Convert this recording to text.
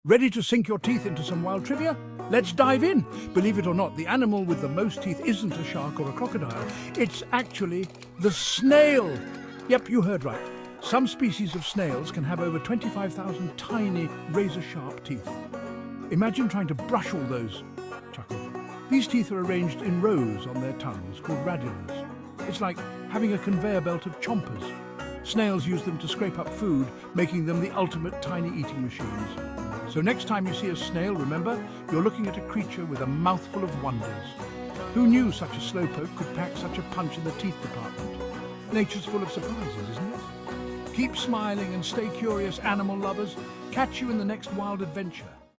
Ready to sink your teeth into some wild trivia? Let's dive in. Believe it or not, the animal with the most teeth isn't a shark or a crocodile. It's actually the snail. Yep, you heard right. Some species of snails can have over 25,000 tiny, razor-sharp teeth. Imagine trying to brush all those. Chuckle. These teeth are arranged in rows on their tongues, called radulars. It's like having a conveyor belt of chompers. Snails use them to scrape up food, making them the ultimate tiny eating machines. So next time you see a snail, remember, you're looking at a creature with a mouthful of wonders. Who knew such a slowpoke could pack such a punch in the teeth department? Nature's full of surprises, isn't it? Keep smiling and stay curious, animal lovers. Catch you in the next wild adventure.